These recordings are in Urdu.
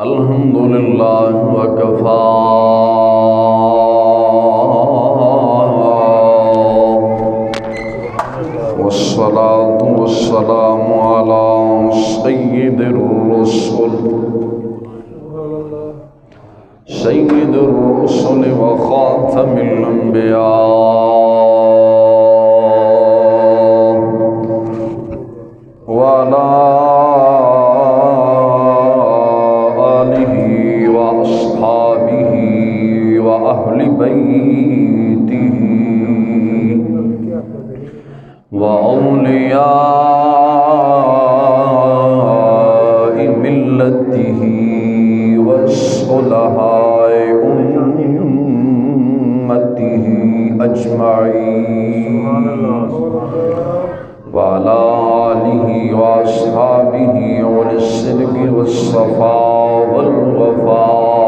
الحمد لله وكفى والصلاة والسلام على سيد الرسل وخاتم الأنبياء وعلى وأصحابه وأهل بيته وأولياء ملته وصلحاء أمته أجمعين وعلى آله وأصحابه أولي الصدق والصفاء والوفاء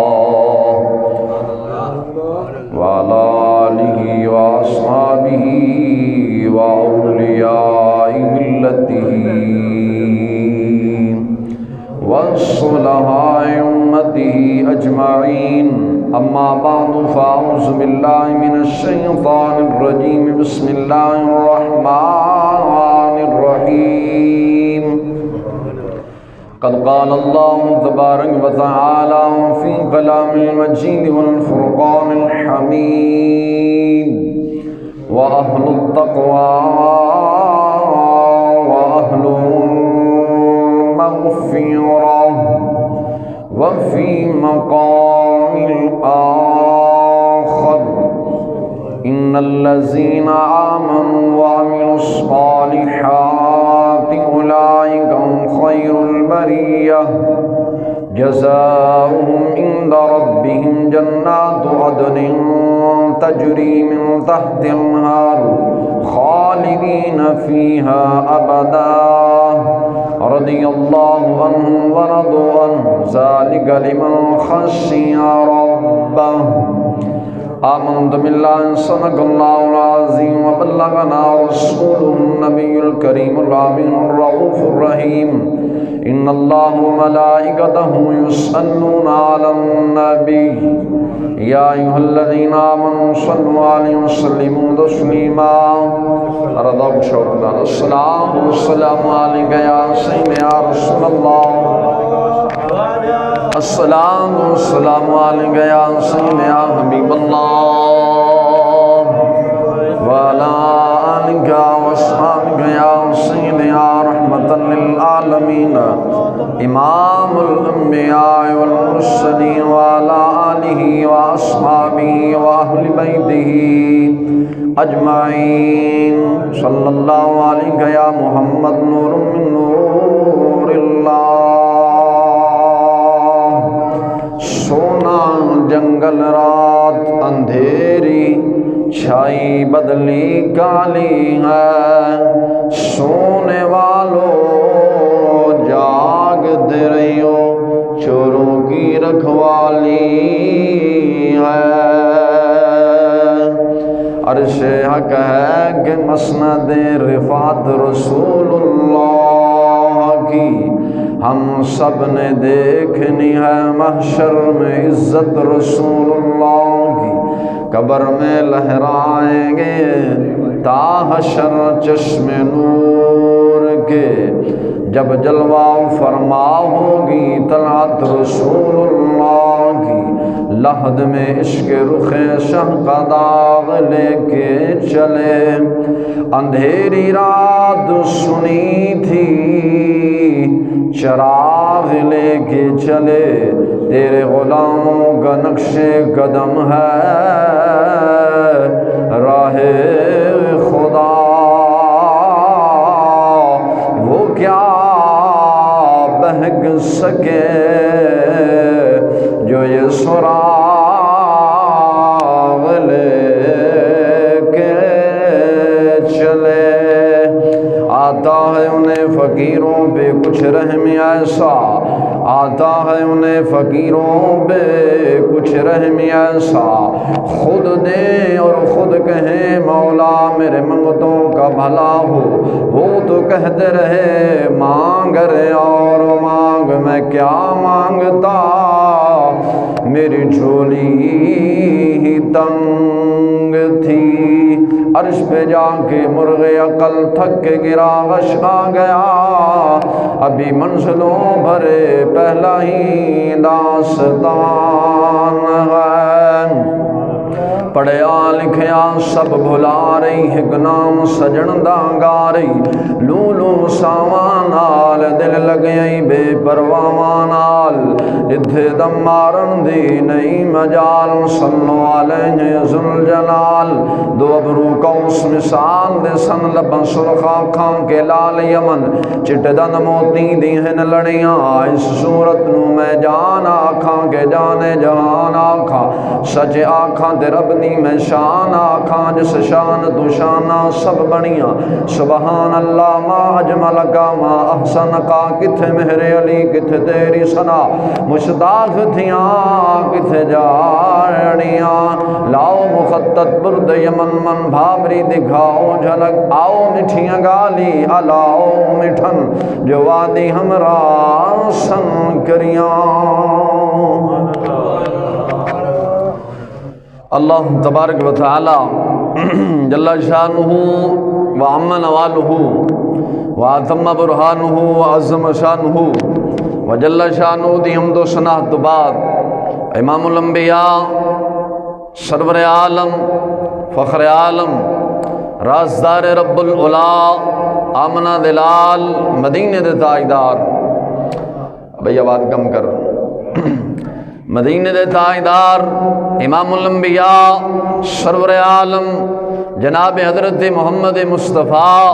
وعلى آله وأصحابه وأولياء ملته وصلحاء أمته أجمعين. أما بعد فأعوذ بالله من الشيطان الرجيم. بسم الله الرحمن الرحيم. قد قال الله تبارك وتعالى في كلام المجيد والفرقان الحميد: وأهل التقوى وأهل المغفرة. وفي مقام آخر: إن الذين آمنوا وعملوا الصالحات أولئك هم خير البرية جزاؤهم عند ربهم جنات عدن تجري من تحت الأنهار خالدين فيها أبدا رضي الله عنهم ورضوا عنه ذلك لمن خشي ربه. آمنت بالله صدق الله العظيم وبلغنا رسوله النبي الكريم الأمين الرؤوف الرحيم. إن الله وملائكته يصلون على النبي يا أيها الذين آمنوا صلوا عليه وسلموا تسليما. رضا شوقنا الصلاة والسلام عليك يا سيدي يا رسول الله. السلام والسلام عليك يا سيدي يا حبيب الله وعلى آلك وأصحابك يا سيدي يا رحمة للعالمين إمام الأنبياء والمرسلين وعلى آله وأصحابه وأهل بيته أجمعين. صلى الله عليك يا محمد نور من نور الله. سونا جنگل رات اندھیری چھائی بدلی کالی ہے. سونے والوں جاگ دے رہی ہو چوروں کی رکھوالی ہے. عرش حق ہے کہ مسند رفعت رسول اللہ کی ہم سب نے دیکھنی ہے. محشر میں عزت رسول اللہ کی قبر میں لہرائیں گے تا حشر چشم نور کے. جب جلوہ فرما ہوگی طلعت رسول اللہ کی لحد میں عشق رخ شہ کا داغ لے کے چلے. اندھیری رات سنی تھی چراغ لے کے چلے. تیرے غلاموں کا نقش قدم ہے راہ خدا. وہ کیا بہک سکے جو یہ سراغ لے کے چلے. آتا ہے انہیں فقیروں پہ کچھ رحم ایسا آتا ہے انہیں فقیروں پہ کچھ رحم ایسا، خود دے اور خود کہیں مولا میرے منگتوں کا بھلا ہو۔ وہ تو کہتے رہے مانگ رے اور مانگ، میں کیا مانگتا، میری جھولی ہی تنگ تھی۔ عرش پہ جا کے مرغ عقل تھک کے گرا، غش آ گیا، ابھی منزلوں بھرے پہلا ہی داستان ہے۔ پڑھیا لکھیا سب بھلا رہی، ایک نام سجن دا گا رہی، لولو ساواں نال دل لگ گئی بے پرواہ نال، اتھے دم مارن دی نہیں مجال، صلو علیہ ذوالجلال۔ دو ابرو قوس مثال دے سن، لباں سرخ آنکھاں کے لال یمن، چٹ دن موتی دی ہن لڑیاں، اس صورت نو میں جان آکھاں کے جانے جہان آکھاں، سچ آکھاں تے رب دی میں شان آکھاں، جس شان تو شانہ سب بنیاں، سبحان اللہ ما اجمل کا ما احسن کا، کتھے مہر علی کتھے تیری ثنا، مشتاق تھیاں کتھے جاڑیاں، لاؤ مخطط برد یمن من بھابری دکھاؤ جھلک، آؤ مٹھیاں گالی الاؤ مٹھن جو وادی ہمراہ سن کریاں۔ اللہ تبارک و تعالی جل شانہ وعم نوالہ واتم برہانہ وعظم شانہ وجل شانہ دی حمد و ثنا تو بعد، امام الانبیاء، سرور عالم، فخر عالم، رازدار رب العلا، آمنہ دلال، مدینے دے تاجدار، بھئی آواز کم کر، مدینے دے تاجدار امام الانبیاء سرور عالم جناب حضرت محمد مصطفیٰ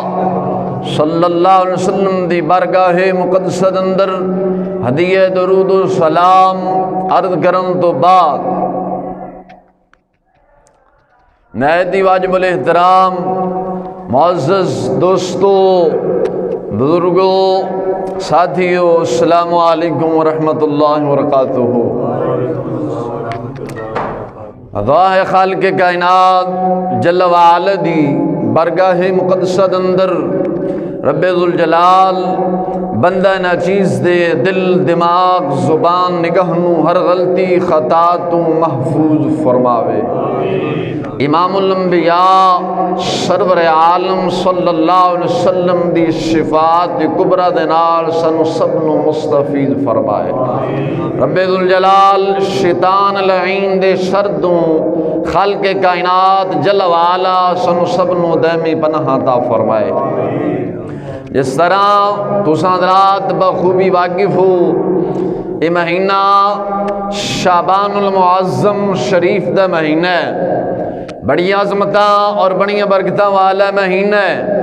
صلی اللہ علیہ وسلم دی بارگاہ مقدسہ اندر ہدیہ درود و سلام عرض کرن تو بعد، نہایت واجب الاحترام معزز دوستو، بزرگوں، ساتھیو، السلام علیکم ورحمۃ اللہ وبرکاتہ۔ اللہ خالق کائنات جل وعلا دی برگاہ مقدسہ اندر رب ذوالجلال بندہ ناچیز دے دل دماغ زبان نگاہ نو ہر غلطی خطا تو محفوظ فرماوے۔ امام الانبیاء سرور عالم صلی اللہ علیہ وسلم دی شفاعت کبریٰ دے نال سنو سب نو مستفید فرمائے۔ رب ذوالجلال شیطان لعین دے شردوں خالق کائنات جل وعلا سنو سب نو دائمی پناہ عطا فرمائے۔ جس طرح تساں حضرات بخوبی واقف ہو، یہ مہینہ شعبان المعظم شریف دا مہینہ ہے، بڑی عظمتاں اور بڑی برکتاں والا مہینہ ہے،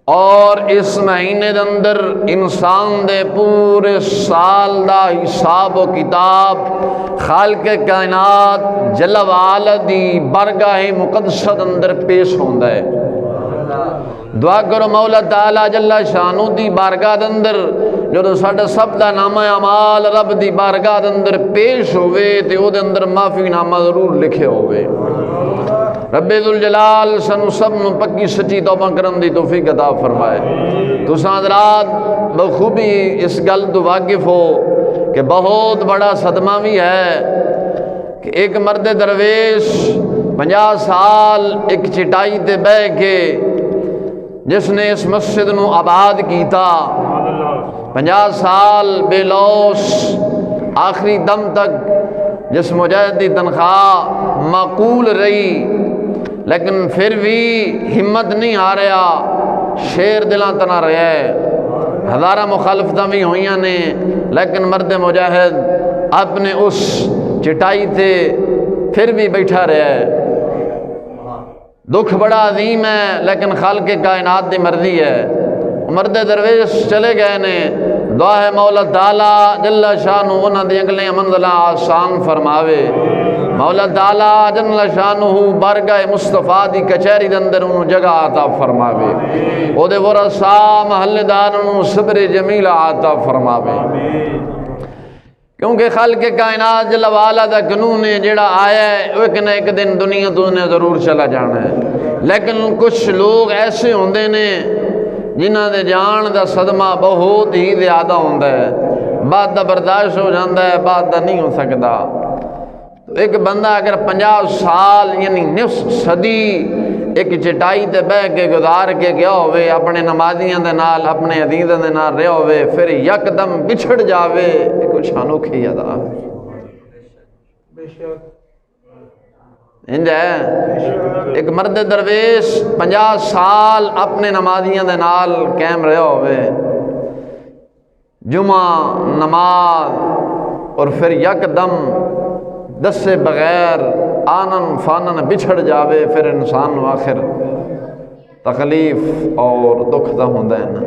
اور اس مہینے دے اندر انسان دے پورے سال دا حساب و کتاب خالق کائنات جل وعلا دی بارگاہ مقدسہ اندر پیش ہوندا ہے۔ دعا کرو مولا تعالی جل شانہ دی بارگاہ دے اندر جو ساڈا سب دا نامہ اعمال رب دی بارگاہ دے اندر پیش ہوئے تے او دے اندر معافی نامہ ضرور لکھے ہوئے۔ رب ذوالجلال سنو سب نو پکی سچی توبہ کرن دی توفیق عطا فرمائے۔ تساں حضرات بخوبی اس گل تو واقف ہو کہ بہت بڑا صدمہ بھی ہے کہ ایک مرد درویش 50 سال ایک چٹائی تے بہ کے جس نے اس مسجد نو آباد کیتا، 50 سال بے لوس آخری دم تک جس مجاہد دی تنخواہ معقول رہی، لیکن پھر بھی ہمت نہیں ہاریا، شیر دلاں تنا رہا ہے، ہزارہ مخالفتاں بھی ہوئیاں نے، لیکن مرد مجاہد اپنے اس چٹائی تے پھر بھی بیٹھا رہا ہے۔ دکھ بڑا عظیم ہے لیکن خالق کائنات دی مرضی ہے۔ مرد درویش چلے گئے نے، دعا ہے مولا تعالی جل شانہ انہاں دی اگلیاں منزلاں آسان فرماوے۔ مولا تعالی جل شانہ بارگاہ مصطفیٰ دی کچہری دے اندر انہوں جگہ عطا فرماوے، او دے ورثاء محلے دار انہوں صبر جمیل عطا فرماوے۔ کیونکہ خالق کائنات جل وعلا دا قانون ہے جڑا آیا ہے وہ ایک نہ ایک دن دنیا تو نے ضرور چلا جانا ہے، لیکن کچھ لوگ ایسے ہوندے نے جنہاں دے جان دا صدمہ بہت ہی زیادہ ہوندا ہے، بعد دا برداشت ہو جاندہ ہے، بعد دا نہیں ہو سکتا۔ تو ایک بندہ اگر 50 سال یعنی نصف صدی ایک چٹائی تے بہ کے گزار کے گیا ہوئے، اپنے نمازیاں دے نال اپنے عزیزاں دے نال رہیا ہوئے، پھر یکدم بچھڑ جاوے، کچھ انوکھی ادا انج ہے۔ ایک مرد درویش 50 سال اپنے نمازیاں دے نال قائم رہیا ہوئے، جمعہ نماز، اور پھر یکدم دسے بغیر آنن فانن بچھڑ جاوے، پھر انسان نو آخر تکلیف اور دکھ دا ہوندا ہے نا۔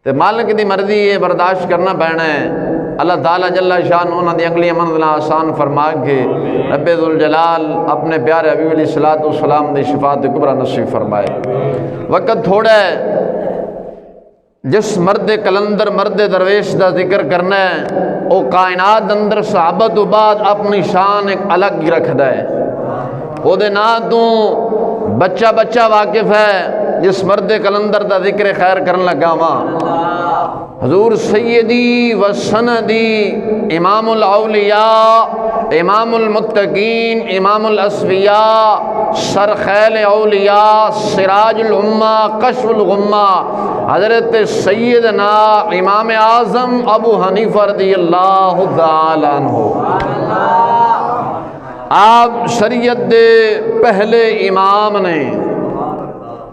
تے مالک دی مرضی ہے، برداشت کرنا پینا ہے۔ اللہ تعالیٰ جل شان انہاں دی اگلی منزلیں آسان فرما کے رب ذوالجلال اپنے پیارے حبیب علیہ الصلوۃ والسلام دی شفاعت کبریٰ نصیب فرمائے۔ وقت تھوڑا ہے، جس مرد کلندر مرد درویش دا ذکر کرنا ہے وہ کائنات اندر صحابہ تو بعد اپنی شان ایک الگ ہی رکھدا ہے، وہ دے نا تو بچہ بچہ واقف ہے۔ جس مرد کلندر دا ذکر خیر کرن لگا ماں حضور سیدی و سندی امام الاولیاء امام المتقین امام الاسفیاء سرخیل اولیاء سراج الامہ کشف الغمہ حضرت سیدنا امام اعظم ابو حنیفہ رضی اللہ تعالیٰ عنہ، آپ شریعت دے پہلے امام نے،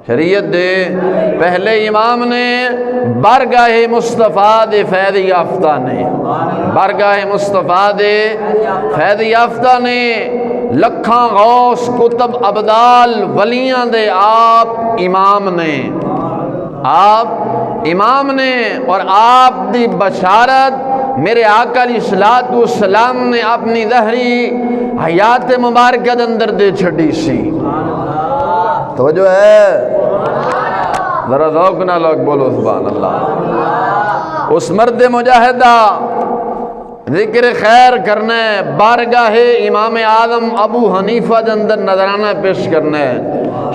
شریعت دے پہلے امام نے، بارگاہ مصطفیٰ دے فیض یافتہ نے، بارگاہ مصطفیٰ دے فیض یافتہ نے، لکھاں غوث کتب ابدال ولیاں دے آپ امام نے، آپ امام نے، اور آپ دی بشارت میرے آقا علیہ الصلوۃ والسلام نے اپنی ظہری حیات مبارکہ اندر دے چھڑی سی۔ توجہ ہے، ذرا ذوق نہ لوگ بولو سبحان اللہ۔ اس مرد مجاہدہ ذکر خیر کرنا ہے، بارگاہ امام اعظم ابو حنیفہ دے اندر نظرانہ پیش کرنا ہے،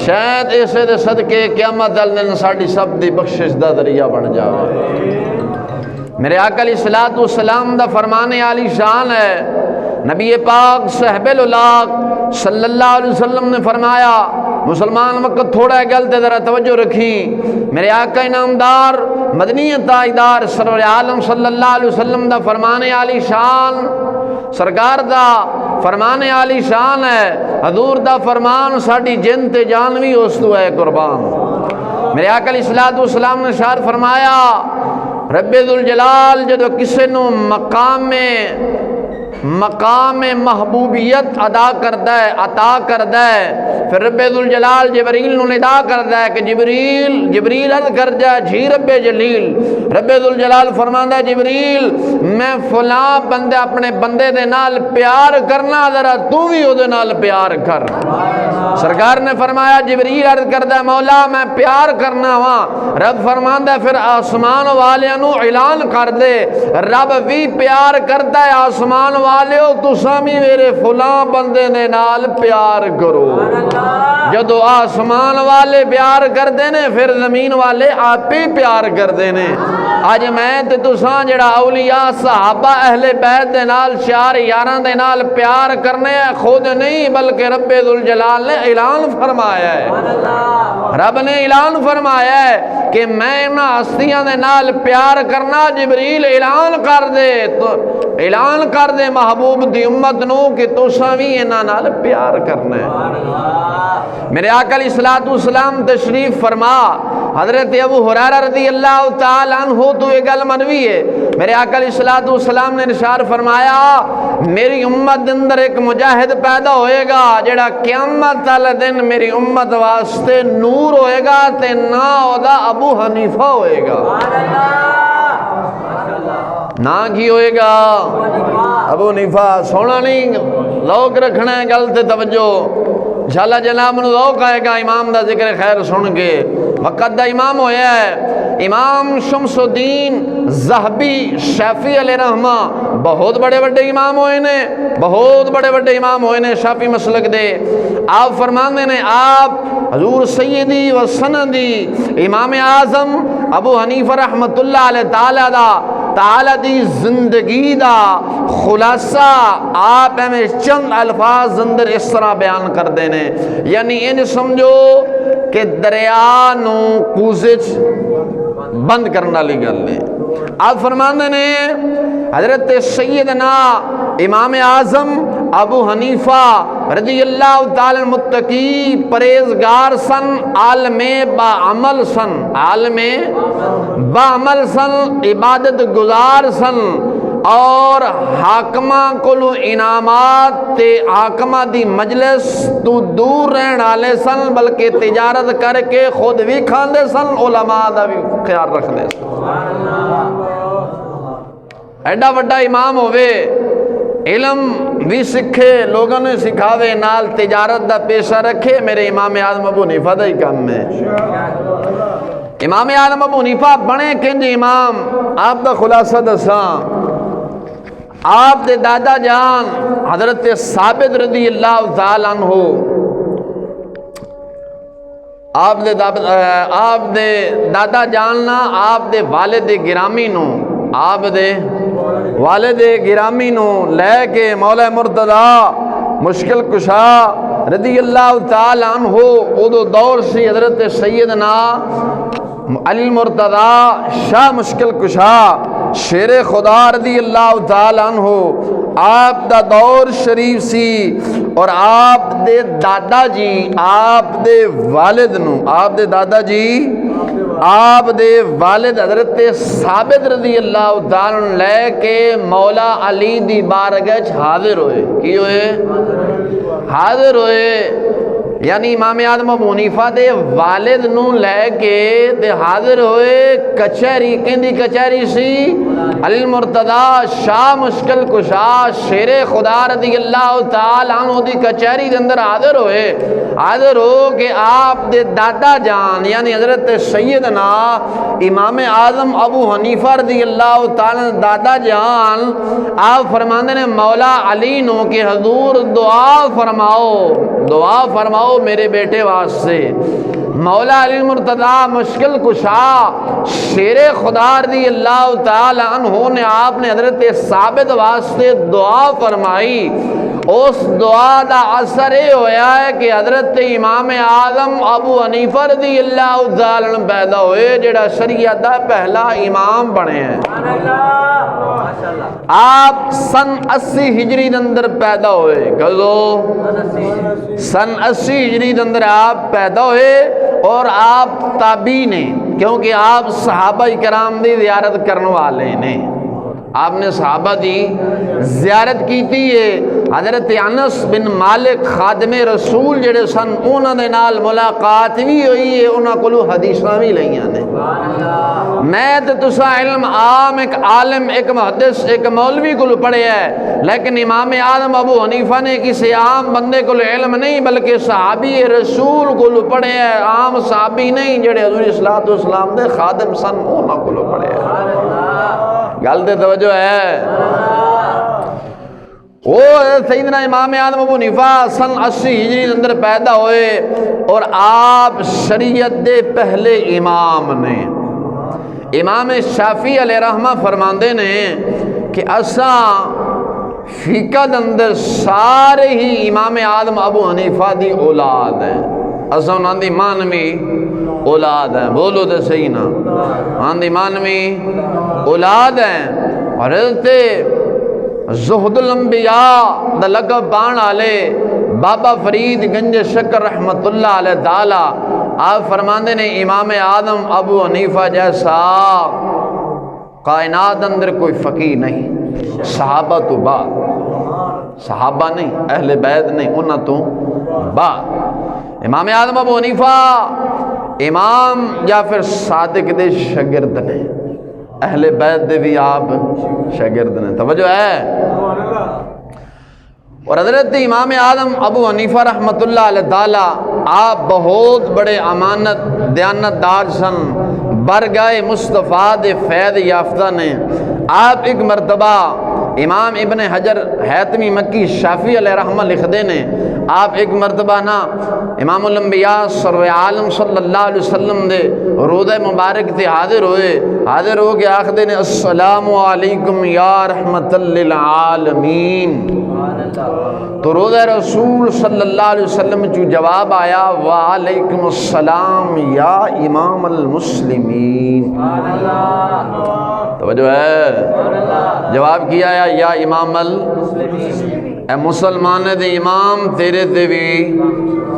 شاید ایسے دے صدقے قیامت دن ساڑی سب دی بخشش دا ذریعہ بن جاوے۔ میرے آقا علیہ الصلوۃ والسلام دا فرمان عالی شان ہے، نبی پاک صاحب الاولاق صلی اللہ علیہ وسلم نے فرمایا، مسلمان وقت تھوڑا ہے گل تے ذرا توجہ رکھی، میرے آقا انعامدار مدنی تاجدار سرور عالم صلی اللہ علیہ وسلم دا فرمان عالی شان، سرکار دا فرمان عالی شان ہے، حضور دا فرمان ساڑی جن تے جان بھی اس تو ہے قربان۔ میرے آقا علیہ الصلوۃ والسلام نے ارشاد فرمایا، رب ذوالجلال جدو کسے نو مقام محبوبیت ادا کردہ ہے، عطا کردہ ہے، پھر رب ذوالجلال جبریل نو ندا کردہ ہے کہ جبریل عرض کر جائے جھی رب جلیل، رب ذوالجلال فرماندہ ہے جبریل میں فلاں بندے اپنے بندے دے نال پیار کرنا، ذرا تو بھی او دے نال پیار کر۔ سرکار نے فرمایا جبریل عرض کردہ ہے مولا میں پیار کرنا ہوا، رب فرماندہ ہے پھر آسمان والے نو اعلان کر دے رب بھی پیار کرتا ہے، آسمان والے ہو تساں بھی میرے فلاں بندے نے نال پیار کرو۔ جدو آسمان والے پیار کر دینے پھر زمین والے آپ ہی پیار کر دینے۔ آج میں تے تساں جڑا اولیاء صحابہ اہل بیت دے نال شیار یاراں دے نال پیار کرنے ہیں، خود نہیں بلکہ رب ذوالجلال نے اعلان فرمایا ہے، رب نے اعلان فرمایا ہے کہ میں نہ ہستیاں دے نال پیار کرنا، جبریل اعلان کر دے، تو اعلان کر دے محبوب دی امت نو کہ تساں بھی انہاں نال پیار کرنا ہے۔ میرے آقا علیہ الصلوۃ والسلام تشریف فرما، حضرت ابو ہریرہ رضی اللہ تعالی عنہ تو یہ گل منوی ہے، میرے آقا علیہ الصلوۃ والسلام نے ارشاد فرمایا میری امت دے اندر ایک مجاہد پیدا ہوئے گا جڑا قیامت والے دن میری امت واسطے نور ہوئے گا تے نا اودا ابو حنیفہ ہوئے گا۔ نا کی ہوئے گا؟ ابو حنیفہ۔ سونا نہیں، لوگ رکھنا ہے گل تے توجہ، جھالا جناب نو ذوق آئے گا امام دا ذکر خیر سن کے۔ وقت دا امام ہویا ہے امام شمس الدین ذہبی شافعی علیہ رحمہ، بہت بڑے بڑے امام ہوئے نے، بہت بڑے بڑے امام ہوئے نے شافعی مسلک دے۔ آپ فرماندے نے آپ حضور سیدی و سندی امام اعظم ابو حنیفہ رحمت اللہ علیہ تعالی دی زندگی دا خلاصہ آپ ہمیں چند الفاظ اندر اس طرح بیان کر دینے، یعنی ان سمجھو کہ دریا نو کوزچ بند کرنا لی گل نے۔ آپ فرماندے نے حضرت سیدنا امام اعظم ابو حنیفہ رضی اللہ تعالی متقی پرہیزگار سن، عالم با عمل سن، عالم با عمل سن، عبادت گزار سن، اور حاکمہ کولو انعامات تے حاکمہ دی مجلس تو دور رہن والے سن، بلکہ تجارت کر کے خود بھی کھاندے سن، علماء دا بھی خیال رکھدے سن۔ ایڈا وڈا امام ہوئے، علم بھی سکھے، لوگوں نے سکھاوے، نال تجارت دا پیشہ رکھے، میرے امام اعظم ابو حنیفہ دا ہی کام ہے۔ امام اعظم ابو حنیفہ بنے کنج امام، آپ دا خلاصہ دساں، آپ دے دادا جان حضرت ثابت رضی اللہ تعالی عنہ، آپ دے دادا جاننا آپ دے والد گرامی نو، آپ دے والد گرامی نو لے کے مولا مرتضی مشکل کشا رضی اللہ تعالی عنہ ادو دور سی حضرت سیدنا علی مرتضی شاہ مشکل کشا شیر خدا رضی اللہ تعالی عنہ، آپ دا دور شریف سی، اور آپ دے دادا جی آپ دے والد نو، آپ دے دادا جی آپ دے والد حضرت ثابت رضی اللہ تعالی عنہ لے کے مولا علی دی بارگاہ حاضر ہوئے، کی ہوئے؟ حاضر ہوئے، یعنی امام اعظم ابو حنیفہ دے والد نو لے کے تے حاضر ہوئے کچہری، کیندی کچہری سی علی مرتضی شاہ مشکل کشا شیر خدا رضی اللہ تعالی عنہ دی کچہری دے اندر حاضر ہوئے، حاضر ہو کہ آپ دے دادا جان یعنی حضرت سیدنا امام اعظم ابو حنیفہ رضی اللہ تعالی دادا جان آپ فرماندے نے مولا علی نو کہ حضور دعا فرماؤ میرے بیٹے واسطے۔ مولا علی مرتضی مشکل کشا شیر خدا رضی اللہ تعالی عنہ نے آپ نے حضرت ثابت واسطے دعا فرمائی، اس دعا دا اثر یہ ہویا ہے کہ حضرت امام اعظم ابو حنیفہ رضی اللہ تعالی عنہ پیدا ہوئے، جڑا شریعت دا پہلا امام بنے ہیں۔ آپ سن 80 ہجری اندر پیدا ہوئے، کدو؟ سن 80 ہجری اندر آپ پیدا ہوئے، اور آپ تابعی نے، کیونکہ آپ صحابہ کرام دی زیارت کرنے والے نے، آپ نے صحابہ دی زیارت کی تھی۔ حضرت انس بن مالک خادم رسول جڑے سن انہاں دے نال ملاقات بھی ہوئی ہے، انہاں کولو حدیثاں بھی لئیاں نے۔ میں تے تساں علم عام ایک عالم ایک محدث ایک مولوی کولو پڑھے ہے، لیکن امام اعظم ابو حنیفہ نے کسی عام بندے کولو علم نہیں بلکہ صحابی رسول کولو پڑھے ہے، عام صحابی نہیں جڑے حضور صلی اللہ علیہ وسلم دے خادم سن انہاں کولو پڑھے ہے۔ گل تے توجہ ہے۔ وہ سیدنا امام اعظم ابو حنیفہ سن 80 ہجری اندر پیدا ہوئے، اور آپ شریعت دے پہلے امام نے۔ امام شافعی علیہ رحمہ فرماندے نے کہ اساں فقہ دے اندر سارے ہی امام اعظم ابو حنیفہ دی اولاد ہیں، اساں انہاں دی مانوی اولاد ہیں، بولو تے صحیح نا، انہاں دی مانوی اولاد ہیں۔ اور حضرت زہد الانبیاء دا لقب پان والے بابا فرید گنج شکر رحمت اللہ علیہ تعالی آپ فرماندے نے امام اعظم ابو حنیفہ جیسا کائنات اندر کوئی فقیہ نہیں، صحابہ تو بعد، صحابہ نہیں، اہل بیت نہیں، انہاں تو بعد۔ امام اعظم ابو حنیفہ امام جعفر صادق دے شاگرد نے، اہل بیت دے بھی آپ شاگرد نے، توجہ ہے۔ اور حضرت امام اعظم ابو حنیفہ رحمۃ اللہ علیہ تعالی آپ بہت بڑے امانت دیانت دار سن، برگاہ مصطفیٰ دے فیض یافتہ نے۔ آپ ایک مرتبہ امام ابن حجر حیتمی مکی شافعی علیہ رحمہ لکھدے نے، آپ ایک مرتبہ نا امام الانبیاء سرور عالم صلی اللہ علیہ وسلم دے روضہ مبارک تے حاضر ہو کے آخدے نے السلام علیکم یا رحمت للعالمین۔ تو روضہ رسول صلی اللہ علیہ وسلم جو جواب آیا وعلیکم السلام یا امام المسلمین۔ توجہ ہے، جواب کیا یا امام اے مسلمان دے امام تیرے تے بھی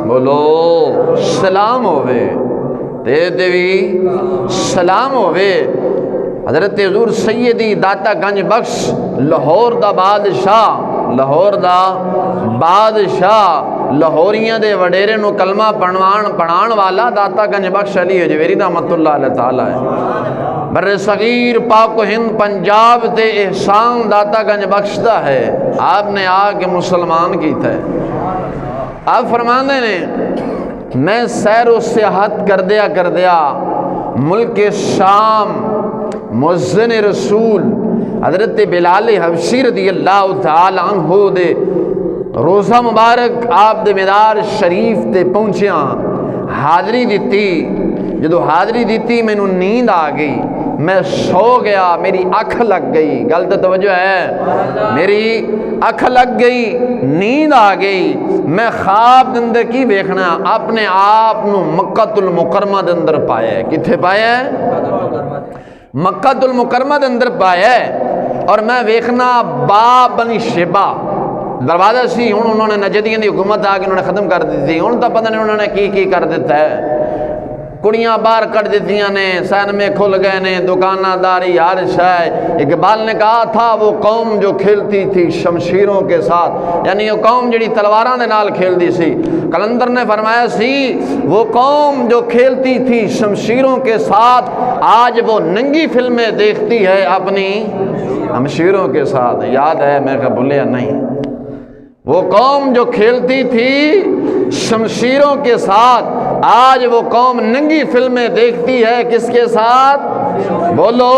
بولو سلام ہوئے، تیرے تے بھی سلام ہوئے۔ حضرت حضور سیدی داتا گنج بخش لاہور دا بادشاہ لاہوریاں دے وڈیرے نو کلمہ پڑھان والا داتا گنج بخش علی حجویری رحمۃ اللہ علیہ تعالی ہے۔ بر صغیر پاک و ہند پنجاب تے احسان داتا گنج بخش دا ہے، آپ نے آ کے مسلمان کیتا ہے۔ آپ فرماندے نے میں سیر و سیاحت کردیا ملک شام مؤذن رسول حضرت بلال حبشی رضی اللہ تعالی عنہ دے روزہ مبارک آپ دے مدار شریف تے پہنچیا، حاضری دیتی۔ جدو حاضری دیتی مینوں نیند آ گئی، میں سو گیا، میری اکھ لگ گئی۔ گل تے توجہ ہے، میری اکھ لگ گئی، نیند آ گئی۔ میں خواب دے اندر کی ویکھنا، اپنے آپ نو مکہ المکرمہ دے اندر پایا ہے۔ کتھے پایا ہے؟ مکہ المکرمہ دے اندر پایا ہے۔ اور میں ویکھنا باب بنی شیبہ دروازہ سی، ہن انہوں نے نجدیاں دی حکومت آ کے انہوں نے ختم کر دی تھی، ہن تو پتہ نہیں انہوں نے کی کر دیتا ہے۔ کڑیاں باہر کٹ دیتیاں نے، سینمے کھل گئے نے، دکانہ داری ہر شے۔ اقبال نے کہا تھا وہ قوم جو کھیلتی تھی شمشیروں کے ساتھ، یعنی وہ قوم جڑی تلواراں دے نال کھیلدی سی۔ کلندر نے فرمایا سی وہ قوم جو کھیلتی تھی شمشیروں کے ساتھ آج وہ ننگی فلمیں دیکھتی ہے اپنی شمشیروں کے ساتھ۔ یاد ہے؟ میں کہا بھولیا نہیں۔ وہ قوم جو کھیلتی تھی شمشیروں کے ساتھ آج وہ قوم ننگی فلمیں دیکھتی ہے کس کے ساتھ؟ بولو۔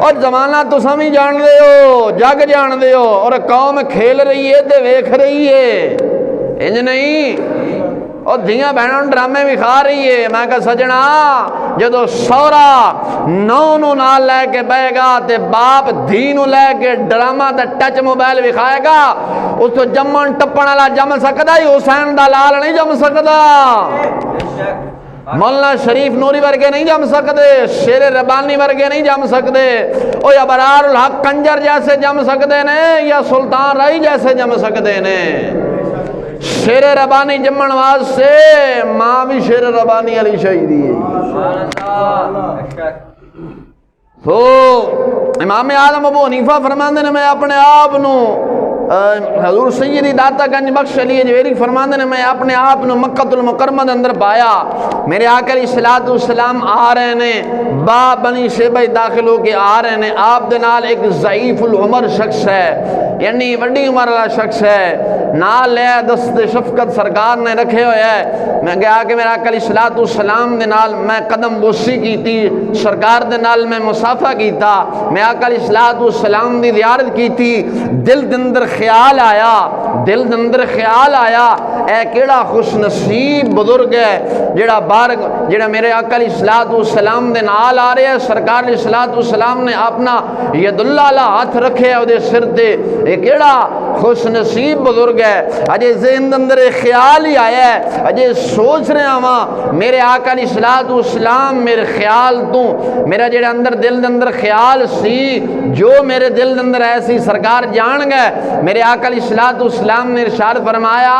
اور زمانہ تو سمجھ جان دے ہو، جگ جان دے ہو، اور قوم کھیل رہی ہے تے ویکھ رہی ہے، انج نہیں۔ اور دھیاں بہنوں ڈرامے بھی کھا رہی ہے۔ میں کہا سجنا جدو سورا نو نال لے کے بہ گا تے باپ دھی نو لے کے ڈرامہ تے ٹچ موبائل بھی کھائے گا، اس تو جمن ٹپن والا جم سکدا ہی، حسین دا لال نہیں جم سکدا، مولانا شریف نوری ورگے نہیں جم سکتے، شیر ربانی ورگے نہیں جم سکتے، او یا ابرار الحق کنجر جیسے جم سکتے نے، یا سلطان رائی جیسے جم سکتے نے۔ شیر ربانی جمن واسطے ماں بھی شیر ربانی علی شہیدی ہے۔ تو امام اعظم ابو حنیفہ فرماندے نے میں اپنے آپ نو حضور سیدی داتا گنج بخش علی حجویری فرماندے نے میں اپنے آپ نو مکہ المکرمہ دے اندر پایا۔ میرے آقا علیہ الصلوۃ والسلام آ رہے نے، باب بنی شیبہ داخل ہو کے آ رہے نے، آپ دے نال ایک ضعیف العمر شخص ہے، یعنی وڈی عمر والا شخص ہے، نال لے دست شفقت سرکار نے رکھے ہوئے ہے۔ میں گیا کہ میرے آقا علیہ الصلوۃ والسلام دے نال میں قدم بوسی کیتی، سرکار دے نال میں مصافحہ کیتا، میں آقا علیہ الصلوۃ والسلام دی زیارت کیتی۔ دل دے اندر خیال آیا اے کیڑا خوش نصیب بزرگ ہے جڑا میرے آقا علیہ الصلوۃ والسلام دے نال آ رہے ہیں۔ سرکار علیہ الصلوۃ والسلام نے اپنا ید اللہ علیہ ہاتھ رکھے ہے اودے سر تے، اے کیڑا خوش نصیب بزرگ ہے۔ اجے ذہن دے اندر خیال ہی آیا ہے، اجے سوچ رہا ہاں میرے آقا علیہ الصلوۃ والسلام میرے خیال تو میرا جڑا اندر دل دے اندر خیال سی، جو میرے دل دے اندر ایسی سرکار جان گئے۔ میرے آقا علیہ الصلوۃ والسلام نے ارشاد فرمایا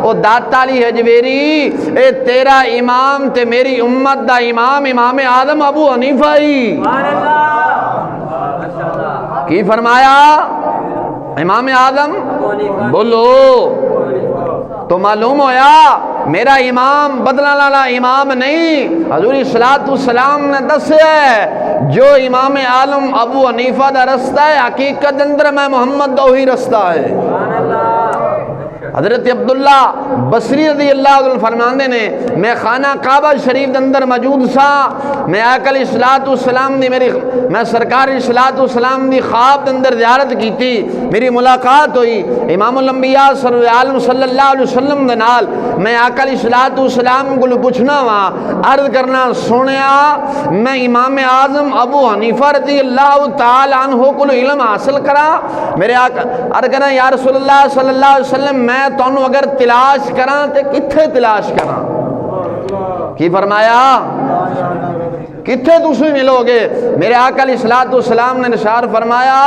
او داتا علی حجویری اے تیرا امام تے میری امت دا امام اعظم ابو حنیفہ ہی۔ کی فرمایا؟ امام اعظم بولو۔ تو معلوم ہویا میرا امام بدلنے والا امام نہیں، حضور صلوات والسلام نے دسیا ہے جو امام عالم ابو حنیفہ دا رستہ ہے، حقیقت اندر میں محمد دا وہی رستہ ہے۔ حضرت عبداللہ بصری رضی اللہ عنہ فرماندے نے میں خانہ کعبہ شریف دے اندر موجود سا، میں آقا علیہ الصلوۃ والسلام دی میں سرکار علیہ الصلوۃ والسلام دی خواب دے اندر زیارت کیتی، میری ملاقات ہوئی امام الانبیاء صلی اللہ علیہ وسلم دے نال۔ میں آقا علیہ الصلوۃ والسلام کو پوچھنا وا، عرض کرنا سنیا میں امام اعظم ابو حنیفہ رضی اللہ تعالی عنہ کو علم حاصل کرا؟ میرے آقا عرض کرنا یا رسول اللہ صلی اللہ علیہ وسلم میں تانوں اگر تلاش کراں تے کتھے تلاش کراں؟ کی فرمایا کتھے تسی ملو گے؟ میرے آقا علیہ الصلوۃ والسلام نے ارشاد فرمایا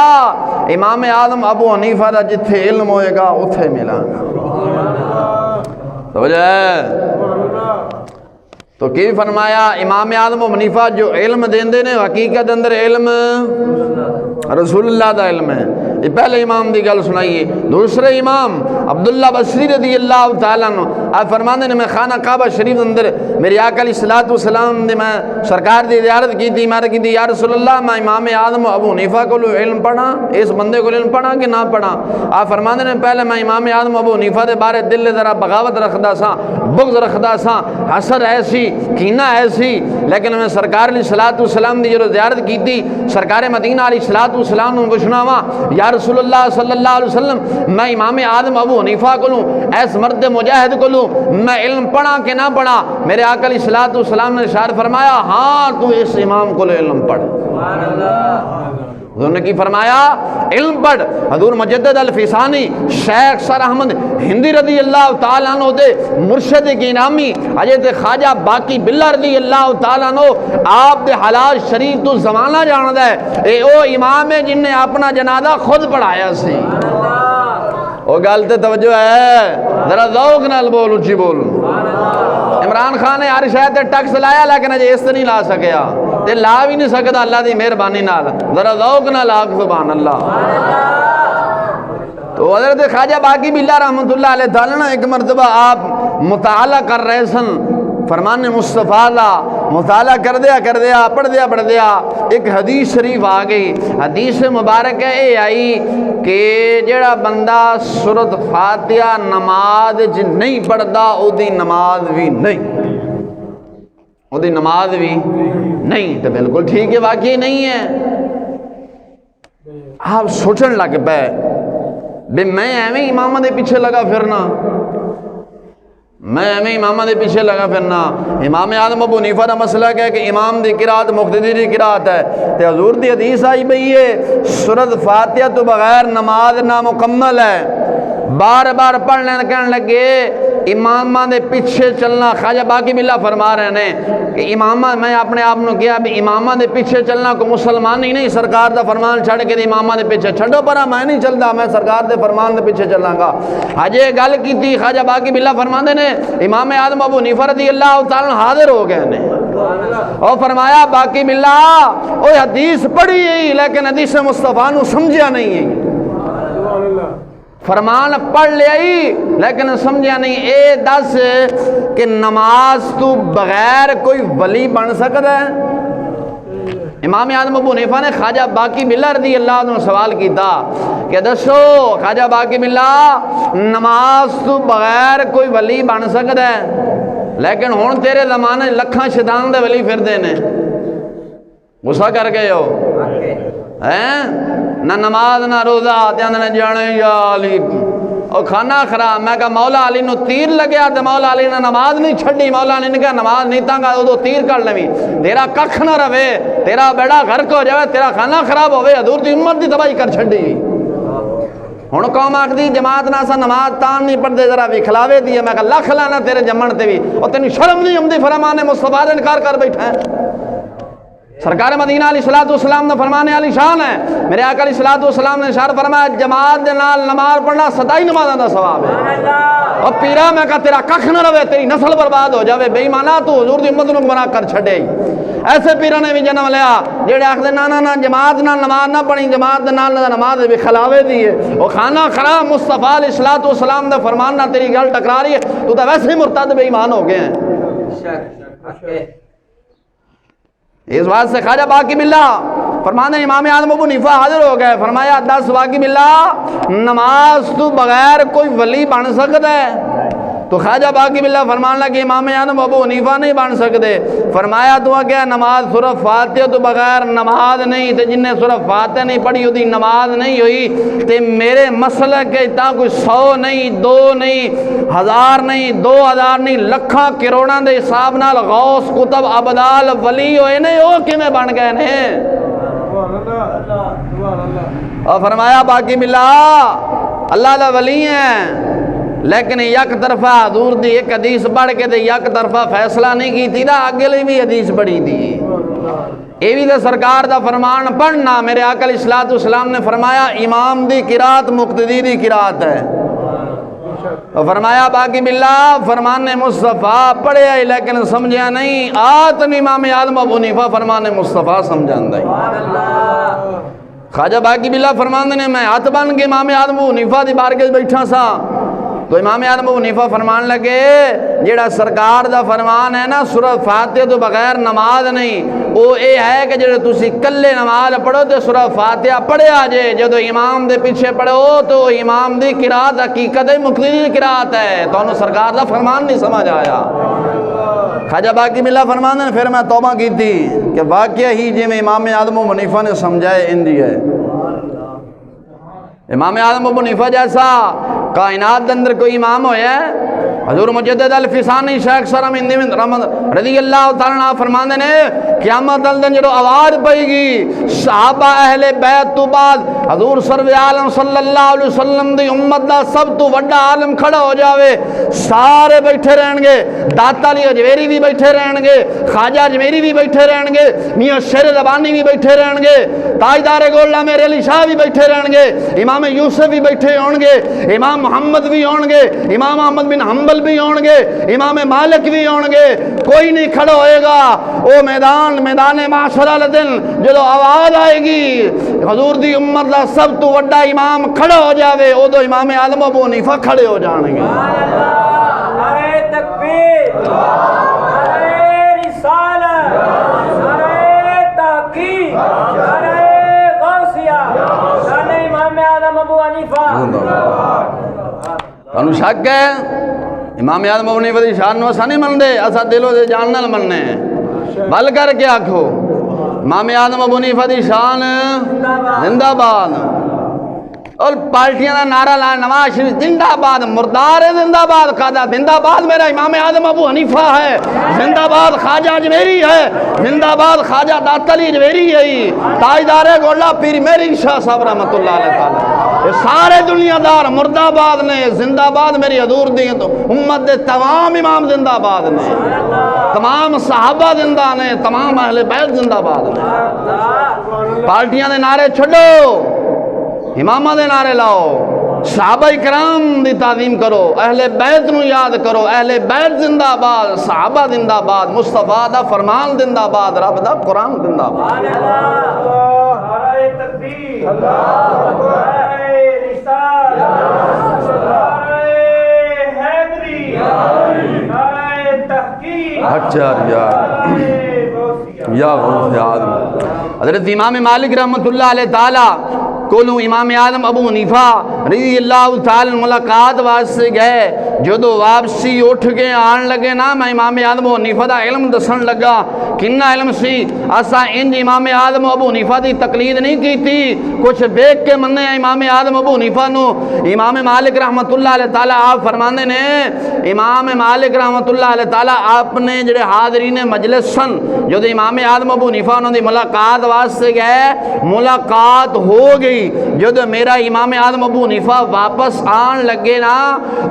امام اعظم ابو حنیفہ دا جتھے علم ہوئے گا اتھے ملاں گا۔ سمجھ ہے؟ تو کی فرمایا امام اعظم ابو حنیفہ جو علم دیندے نے حقیقت اندر علم رسول اللہ دا علم ہے۔ یہ پہلے امام دی گل سنائیے۔ دوسرے امام عبداللہ بصری رضی اللہ تعالیٰ عنہ آپ فرماندے نے میں خانہ کعبہ شریف اندر میری آقا علیہ الصلوۃ والسلام نے میں سرکار دی زیارت کی تھی، میں کی تھی یا رسول اللہ میں امام اعظم ابو حنیفہ کو علم پڑھا، اس بندے کو علم پڑھا کہ نہ پڑھا؟ آپ فرماندے نے پہلے میں امام اعظم ابو حنیفہ دے بارے دل ذرا بغاوت رکھدا سا، بغض رکھدا سا، حسد ایسی کینہ ایسی، لیکن میں سرکار علیہ الصلوۃ والسلام دی جو زیارت کی تھی سرکار مدینہ علیہ الصلوۃ والسلام نے پوچھنا وا یا رسول اللہ صلی اللہ علیہ وسلم میں امام اعظم ابو حنیفہ کو لوں، ایس مرد مجاہد کو لوں، میں علم پڑھا کہ نہ پڑھا؟ میرے آقا علیہ الصلوۃ والسلام نے ارشاد فرمایا ہاں تو اس امام کو علم پڑھ۔ حضور نے کی فرمایا علم پڑھ۔ حضور مجدد الفیسانی شیخ سر احمد ہندی رضی اللہ تعالیٰ عنہ دے مرشد کی نامی حضرت خواجہ باقی بلہ رضی اللہ تعالیٰ عنہ آپ دے حالات شریف تو زمانہ جاندا ہے، اے او امام ہے جن نے اپنا جنازہ خود پڑھایا سی۔ او گل تے توجہ ہے، ذرا ذوق نال بول، اچھی بول۔ عمران خان نے ہر شاید تے ٹیکس لایا لیکن اجے اس تے نہیں لا سکیا تے لا بھی نہیں سکتا اللہ دی مہربانی نال، ذرا ذوق نال آکھ سبحان اللہ۔ تو حضرت خواجہ باقی بلہ رحمۃ اللہ علیہ تعالیٰ ایک مرتبہ آپ مطالعہ کر رہے سن فرمان مصطفیٰ لا، مطالعہ کر دیا پڑھ دیا ایک حدیث شریف آ گئی۔ حدیث مبارک ہے اے آئی کہ جڑا بندہ سورۃ فاتحہ نماز نہیں پڑھتا او دی نماز بھی نہیں، او دی نماز بھی نہیں۔ تو بالکل ٹھیک ہے، واقعی نہیں ہے۔ آپ سوچن لگ پے بھی میں ایویں امامہ دے پیچھے لگا پھرنا، میں ایویں امامہ دے پیچھے لگا پھرنا۔ امام اعظم ابو حنیفہ دا مسئلہ ہے کہ امام دی قرات مقتدی دی قرات ہے، تے حضور دی حدیث آئی بئی ہے سورۃ فاتحہ تو بغیر نماز نامکمل ہے۔ بار بار پڑھنے کہنے لگے امامہ دے پیچھے چلنا، خواجہ باقی بلہ فرما رہے ہیں کہ امامہ میں اپنے آپ نے کیا بھی امامہ دے پیچھے چلنا کو مسلمان ہی نہیں، سرکار دا فرمان چھڑ کے امامہ دے پیچھے چھڑو پرا میں نہیں چلتا، میں سرکار دے فرمان دے پیچھے چلاں گا۔ حجے گل کی تھی خواجہ باقی بلہ فرماندے نے امام اعظم ابو حنیفہ رضی اللہ تعالیٰ حاضر ہو گئے نے اور فرمایا باقی بلہ وہ حدیث پڑھی ہے لیکن حدیث مصطفیٰ نو سمجھا نہیں ہے، فرمان پڑھ لیا ہی لیکن سمجھا نہیں۔ اے دس کہ نماز تو بغیر کوئی ولی بن سکتا ہے؟ امام اعظم ابو حنیفہ نے خواجہ باقی بلہ رضی اللہ عنہ سوال کیتا کہ دسو خواجہ باقی بلہ نماز تو بغیر کوئی ولی بن سکتا ہے؟ لیکن ہن تیرے زمانے لکھاں شیطان دے ولی پھردے نے، غصہ کر گئے ہو نہ نماز نہ روزہ نے جانے یا علی اور کھانا خراب۔ میں کہا مولا علی نو تیر لگیا تو مولا علی نے نماز نہیں چھڑی، مولا علی نے کہا نماز نہیں تانگا تو تیر کر لوی، تیرا ککھ نہ رہے، تیرا بیڑا غرق ہو جائے، تیرا کھانا خراب ہوئے، حضور دی امت دی تباہی کر چھڑی۔ ہن قوم آکھدی جماعت نہ سا نماز تان نہیں پڑھدے ذرا وکھلاوے دی۔ میں کہا لکھ لانا تیرے جمن تے بھی، اور تینوں شرم نہیں آمدی فرمان مصطفیٰ دا انکار کر بیٹھا ہے؟ سرکار مدینہ علیہ الصلوۃ والسلام نے فرمانے علی شان ہے، میرے آقا علیہ الصلوۃ والسلام نے اشارہ فرمایا جماعت دے نال نماز پڑھنا 27 نمازاں دا ثواب ہے۔ اور پیرا میں کہا تیرا ککھ نہ رہے، تیری نسل برباد ہو جاوے، بے ایمانا تو حضور دی امت نو گمراہ کر چھڈے۔ ایسے پیرا نے بھی جنم لیا جڑے آکھدے نا جماعت نال نماز نہ پڑھی، جماعت دے نال نماز بھی کھلاوے دی ہے، او کھانا خراب مصطفیٰ علیہ الصلوۃ والسلام دے فرمان نال تیری گل ٹکرا رہی ہے، تو تے ویسے ہی مرتد بے ایمان ہو گئے ہیں۔ اس بات سے خواجہ باقی بلہ فرمانے امام اعظم ابو حنیفہ حاضر ہو گئے، فرمایا 10 واقعی باللہ نماز تو بغیر کوئی ولی بن سکتا ہے؟ تو خواجہ باقی باللہ فرمان لگا کہ امام اعظم ابو حنیفہ نہیں بن سکتے۔ فرمایا تو کیا نماز صرف فاتحہ تو بغیر نماز نہیں، تے جن نے صرف فاتحہ نہیں پڑھی ہوتی نماز نہیں ہوئی، تے میرے مسلک کے تا کوئی 100 نہیں، 2 نہیں، 1000 نہیں، 2000 نہیں، لکھاں کروڑاں دے حساب نال غوث قطب ابدال ولی ہوئے نہیں، وہ کیویں بن گئے نے؟ اور فرمایا باقی باللہ اللہ دا ولی ہیں، لیکن یک طرفہ حضور دی ایک حدیث پڑھ کے تے یک طرفہ فیصلہ نہیں کی تھی نا، اگلے بھی حدیث پڑھی تھی، یہ بھی تو سرکار دا فرمان پڑھنا۔ میرے آقا علیہ الصلوۃ والسلام نے فرمایا امام دی قرات مقتدی دی قرات ہے، اور فرمایا باقی باللہ فرمان مصطفیٰ پڑھیا ہی لیکن سمجھیا نہیں، آتن امام اعظم ابو حنیفہ فرمان مصطفیٰ سمجھاندا ہی۔ خواجہ باقی باللہ فرمان نے میں ہاتھ بن کے امام اعظم ابو حنیفہ دی بارگاہ بیٹھا سا، تو امام اعظم ابو حنیفہ فرمان لگے جیڑا سرکار دا فرمان ہے نا سورۃ فاتحہ تو بغیر نماز نہیں، وہ اے ہے کہ جڑے تسی کلے نماز پڑھو تے سورۃ فاتحہ پڑھیا جے، جدو امام دے پیچھے پڑھو تو امام دی قرات حقیقت مقتدی دی قرات ہے، تو انہوں سرکار دا فرمان نہیں سمجھ آیا۔ خواجہ باقی باللہ فرمان نے پھر میں توبہ کی تھی کہ واقعہ ہی جی میں امام اعظم ابو حنیفہ نے سمجھائے انجی ہے۔ امام اعظم ابو حنیفہ جیسا کائنات کے اندر کوئی امام ہویا ہے؟ حضور مجدد الفسانی شیخ سرم اندی رحمت رضی اللہ تعالیٰ عنہ فرماندے نے قیامت دن جڑو آواز پئی گی صحابہ اہل بیت تو بعد حضور سرور عالم صلی اللہ علیہ وسلم دی امت دا سب تو وڈا عالم کھڑا ہو جاوے، سارے بیٹھے رہن گے، داتا علی اجویری بھی بیٹھے رہن گے، خواجہ اجمیری بھی بیٹھے رہن گے، میاں شیر ربانی بھی بیٹھے رہن گے، تاجدار گولڈا میرے علی شاہ بھی بیٹھے رہن گے، امام یوسف بھی بیٹھے ہون گے، امام محمد بھی ہون گے، امام احمد بن حنبل بھی ہون گے، امام مالک بھی ہون گے، کوئی نہیں کھڑا ہوئے گا۔ او میدان معاشرہ دن جدو آواز آئے گی حضور دی امت دا سب تو وڈا امام کھڑا ہو جاوے، او دو امام اعظم ابو حنیفہ کھڑے ہو جان گے۔ نعرہ تکبیر، نعرہ رسالت، نعرہ تحقیق، نعرہ غوثیہ، شان امام اعظم ابو حنیفہ۔ انہوں شک ہے امام اعظم ابو حنیفہ دی شان نو اسا نہیں من دے، اسا دلوں دے جان نال مننے ہیں، بل کر کے آکھو امام اعظم ابو حنیفہ دی شان زندہ باد، اور پارٹیاں دا نعرہ لا نواز شریف زندہ باد، مردار ہے زندہ باد، قادہ زندہ باد میرا امام اعظم ابو حنیفہ ہے، زندہ باد خواجہ اجمیری ہے، زندہ باد خواجہ داتا علی اجمیری ہے، تاجدار گولڈا پیر میری شاہ صاحب رحمت اللہ علیہ تعالی، یہ سارے دنیا دار مردہ باد نے، زندہ باد میری حضور دی امت دے تمام امام زندہ باد نے، تمام صحابہ زندہ نے، تمام اہل بیت زندہ باد نے۔ پارٹیاں دے نعرے چھڑو، امامہ دے نعرے لاؤ، صحابہ کرام دی تعظیم کرو، اہل بیت نو یاد کرو، اہل بیت زندہ باد، صحابہ زندہ باد، مصطفیٰ دا فرمان زندہ باد، رب دا قرآن زندہ باد۔ نعرہ تکبیر، نعرہ رسالت، نعرہ حیدری، نعرہ تحقیق، اچھا یا غوث آدم۔ حضرت امام مالک رحمت اللہ علیہ تعالی کولو امام اعظم ابو حنیفہ رضی اللہ تعالی ملاقات واسطے گئے، جدو واپسی اٹھ کے آن لگے نا میں امام اعظم ابو حنیفہ دا علم دسن لگا، کنا علم سی، اسا انج امام اعظم ابو حنیفہ دی تقلید نہیں کی تھی، کچھ دیکھ کے مننے امام اعظم ابو حنیفہ نو۔ امام مالک رحمت اللہ علیہ تعالی آپ فرماندے نے، امام مالک رحمت اللہ علیہ تعالی آپ نے جڑے حاضرین مجلس سن جدو امام اعظم ابو حنیفہ انہوں دی ملاقات واسطے گئے، ملاقات ہو گئی، جدو میرا امام اعظم ابو حنیفہ واپس آن لگے نا،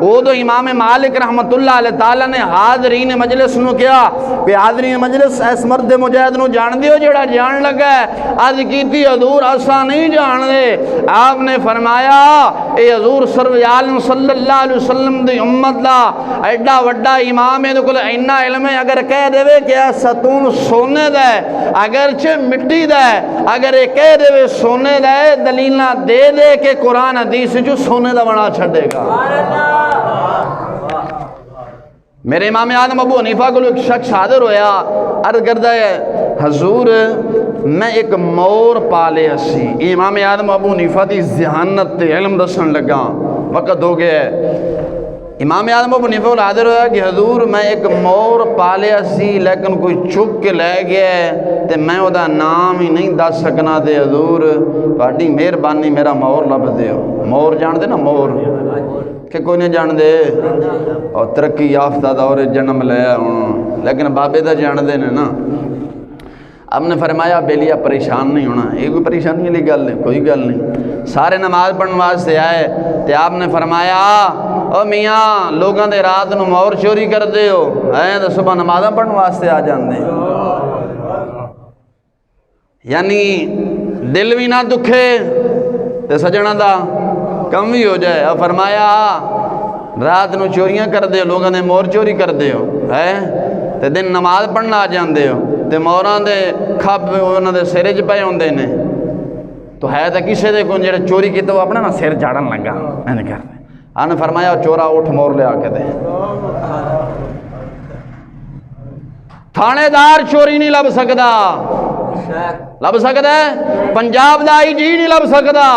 وہ دو امام مالک رحمت اللہ علیہ تعالی نے حاضرین مجلس نو کیا کہ حاضرین مجلس اس مرد مجاہد نو جان دیو جڑا جان لگا ہے؟ عرض کیتی حضور اسا نہیں جان دے۔ آپ نے فرمایا اے حضور سرور عالم صلی اللہ علیہ وسلم دی امت دا ایڈا وڈا امام ہے، کول اینا علم ہے، اگر کہہ دے کہ ستون سونے دا ہے، اگرچہ مٹی دا ہے، اگر یہ کہہ دے سونے دا ہے، دلیلہ دے دے کہ قرآن حدیث جو سونے دا بنا چھڑے گا۔ میرے امام اعظم ابو حنیفہ کو ایک شخص حاضر ہویا، عرض کردہ ہے حضور میں ایک مور پالے سی. امام اعظم ابو حنیفہ دی ذہانت تے علم دسن لگا. وقت ہو گیا ہے. امام اعظم ابو حنیفہ حاضر ہوا کہ حضور میں ایک مور پالے سی لیکن کوئی چک کے لے گیا ہے تے میں وہ دا نام ہی نہیں دس سکنا. تے حضور تہاڈی مہربانی میرا مور لب دیو. مور جان دے نا مور کہ کوئی نہیں جان دے. اور ترقی یافتہ دور جنم لیا ہوں لیکن بابے دا جان دے نے نا. اب نے فرمایا بیلیا پریشان نہیں ہونا. یہ کوئی پریشانی والی گل نہیں, کوئی گل نہیں. سارے نماز پڑھنے واسطے آئے تے آپ نے فرمایا او میاں لوگاں دے رات نو مور چوری کر دے ہو ہیں تے صبح نمازاں پڑھنے واسطے آ جاندے. یعنی دل بھی نہ دکھے تے سجنا دا کم بھی ہو جائے. اور فرمایا رات نو چوریاں کر دے ہو, لوگاں دے مور چوری کر دے ہو ہیں تے دن نماز پڑھنا آ جاندے ہو تے موراں دے کھب انہاں دے سر وچ پے ہوندے نے. تو ہے تے کسے دے کوئی جڑا چوری کیتا وہ اپنا نا سر جاڑن لگا میں کر دے. آنے فرمایا چورا اٹھ مور لے آ کے دے. تھانے دار چوری نہیں لب سکدا, لب سکدا ہے پنجاب دا آئی جی نہیں لب سکدا,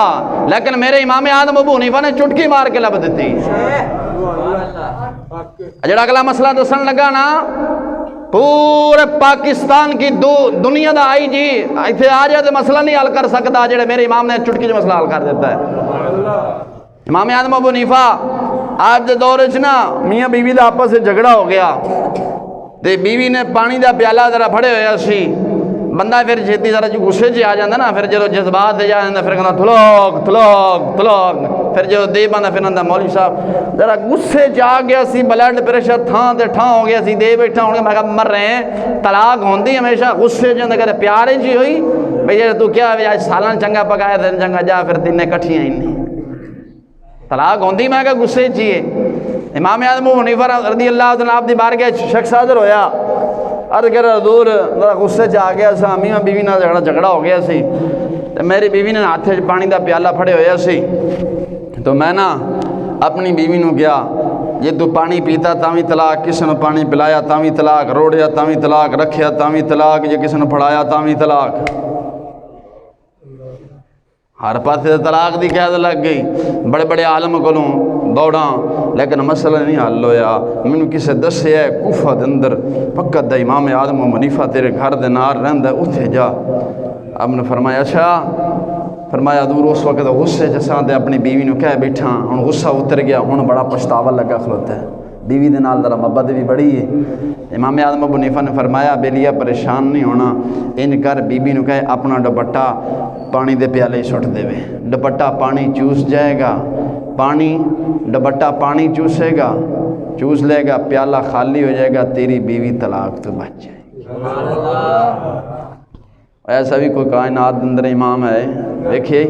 لیکن میرے امام اعظم ابو حنیفہ نے چٹکی مار کے لب دیتی. جڑا اگلا مسئلہ دسن لگا نا پورے پاکستان کی دنیا دا آئی جی ایتھے آ جائے تو مسئلہ نہیں حل کر سکتا جڑے میرے امام نے چٹکی جو مسئلہ حل کر دیتا ہے. امام اعظم ابو حنیفہ آج دے دور وچ نا میاں بیوی دا آپس سے جھگڑا ہو گیا تے بیوی نے پانی دا پیالہ ذرا پھڑے ہویا سی. بندہ پھر چھتی ذرا جو غصے چ آ جاندا نا پھر جدوں جذبات تے جا جاندا پھر کہندا تھلوک تھلوک تھلوک. پھر جدوں دے بندہ پھر آندا مولوی صاحب ذرا غصے چ آ گیا سی, بلڈ پریشر تھاں تے ٹھاں ہو گیا سی, دے بیٹھا ہوں میں کہا مر رہے ہیں. طلاق ہوندی ہمیشہ غصے چ کہتے پیار ہی ہوئی بھئی جے تو کیا آج سالان چنگا پکایا دن چنگا جا پھر تینے کٹھیاں ہی نہیں. طلاق ہوندی میں کہا غصے چیئے. امام اعظم ابو حنیفہ رضی اللہ عنہ آپ دی بارگاہ شخص حاضر ہویا عرض کر حضور ذرا غصے چ آ گیا سا, میاں بیوی نال جھگڑا ہو گیا سی تے میری بیوی نے ہاتھ وچ پانی دا پیالہ پھڑے ہویا سی تو میں نا اپنی بیوی نو گیا جے تو پانی پیتا تاویں طلاق, کسے نو پانی پلایا تاویں طلاق, روڑیا تاویں طلاق, رکھیا تاویں طلاق, جے کسے نو پھڑایا تاویں طلاق. ہر پاسے طلاق دی قید لگ گئی. بڑے بڑے عالم کولوں دوڑاں لیکن مسئلہ نہیں حل ہویا. مینوں کسے دسیا کوفہ دے اندر فقط دا امام اعظم ابو حنیفہ تیرے گھر دے نال رہندا ہے, اوتھے جا. اب نے فرمایا اچھا. فرمایا دور اس وقت غصے جساں تے اپنی بیوی نو کہہ بیٹھا, ہن غصہ اتر گیا, ہن بڑا پچھتاوا لگا کھلوتا ہے. بیوی دے نال ذرا محبت بھی بڑی ہے. امام اعظم ابو حنیفہ نے فرمایا بیلیا پریشان نہیں ہونا, ان کر بیوی نو کہے اپنا دوپٹہ پانی دے پیالے سٹ دے وے. دوپٹہ پانی چوس جائے گا, پانی دوپٹہ پانی چوسے گا, چوس لے گا, پیالہ خالی ہو جائے گا, تیری بیوی طلاق تو بچ جائے گی. ایسا بھی کوئی کائنات اندر امام ہے دیکھیے.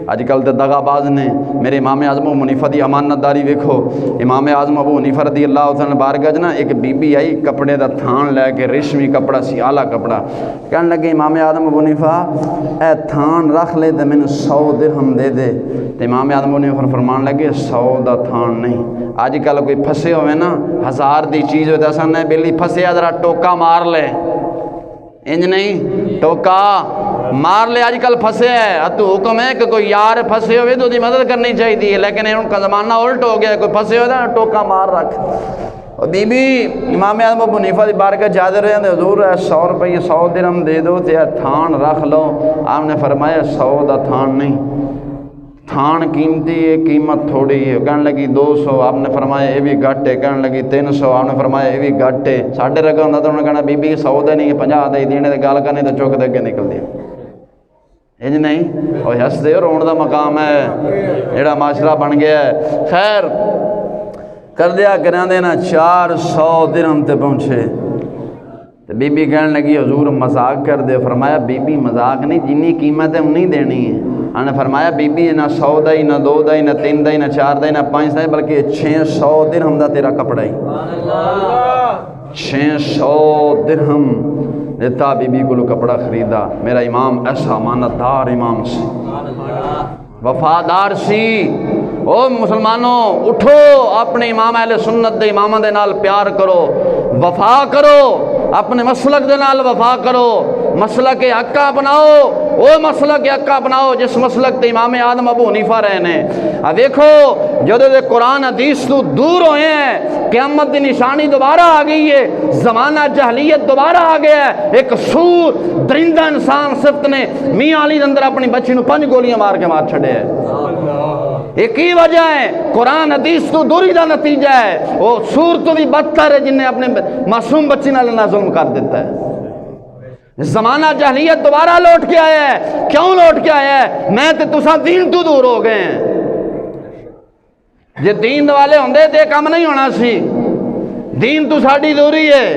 اج کل تے دغا باز نے. میرے امام اعظم ابو حنیفہ دی امانت داری ویکھو. امام اعظم ابو حنیفہ رضی اللہ تعالیٰ بارگاہ نا ایک بی بی آئی کپڑے دا تھان لے کے, ریشمی کپڑا سی آلہ کپڑا, کہنے لگے امام اعظم ابو حنیفہ اے تھان رکھ لے تے مینوں 100 درہم دے دے. تے امام اعظم ابو حنیفہ فرمان لگے 100 دا تھان نہیں. اج کل کوئی پھسے ہوئے نا 1000 دی چیز ہوئے تے اساں نے بیلی پھسیا ذرا ٹوکا مار لے, انج نہیں ٹوکا مار لے. آج کل پھنسے ہے تو حکم ہے کہ کوئی یار پھنسے ہوئے تو دی مدد کرنی چاہیے, لیکن ان کا زمانہ الٹ ہو گیا, کوئی پھنسے ہوئے نا ٹوکا مار رکھ. اور بی بی امام اعظم ابو حنیفہ دی بارگاہ حاضر رہے ہیں, حضور 100 روپے 100 درہم دے دو تے تھان رکھ لو. آپ نے فرمایا 100 دا تھان نہیں, تھان قیمتی ہے, قیمت تھوڑی ہے. کہنے لگی 200. آپ نے فرمایا یہ بھی گھٹ ہے. کہنے لگی 300. آپ نے فرمایا یہ بھی گھٹ ہے. ساڑھے رگا ہوندہ تو انہوں نے کہنا بی بی 100 دے نہیں 50 دے دینے دے گال کرنے تو چوک دے کے نکل دیا. انج نہیں اور ہس دے رون دا مقام ہے جڑا معاشرہ بن گیا ہے. خیر کر دیا کران دینا 400 درہم تے پہنچے. بی بی کہنے لگی حضور مذاق کر دے. فرمایا بی بی مذاق نہیں, جنی قیمت ہے انہیں دینی ہے. ہم نے فرمایا بی بی نہ 100 دا ہی, نہ 2 دا ہی, نہ 3 دا ہی, نہ 4 دا ہی, نہ 5 دا ہی, بلکہ 600 درہم دا تیرا کپڑا ہی. 600 درہم دیتا بی بی کو کپڑا خریدا. میرا امام ایسا امانت دار امام سی, وفادار سی. او مسلمانوں اٹھو, اپنے امام اہل سنت دے امامہ دے نال پیار کرو, وفا کرو, اپنے مسلک دے نال وفا کرو. مسلک حق کا اپناؤ، وہ مسلک حق کا اپناؤ جس مسلک تے امام آدم ابو حنیفہ رہے نے۔ دیکھو جدو دے قرآن حدیث تو دور ہوئے ہیں، قیامت دی نشانی دوبارہ آ گئی ہے، زمانہ جہلیت دوبارہ آ گیا ہے۔ ایک سور درندہ انسان صفت نے میاں علی اندر اپنی بچی نو 5 گولیاں مار کے مار چھڑے ہے۔ ایک ہی وجہ ہے، قرآن حدیث تو دوری دا نتیجہ ہے۔ وہ سور تو بھی بدتر ہے جن نے اپنے معصوم بچی نال ظلم کر دیتا ہے۔ زمانہ جہلیت دوبارہ لوٹ کے آیا ہے۔ کیوں لوٹ کے آیا ہے؟ میں تے تساں دین تو دور ہو گئے ہیں۔ جے دین والے ہوندے تے کم نہیں ہونا سی۔ دین تو ساڈی دوری ہے،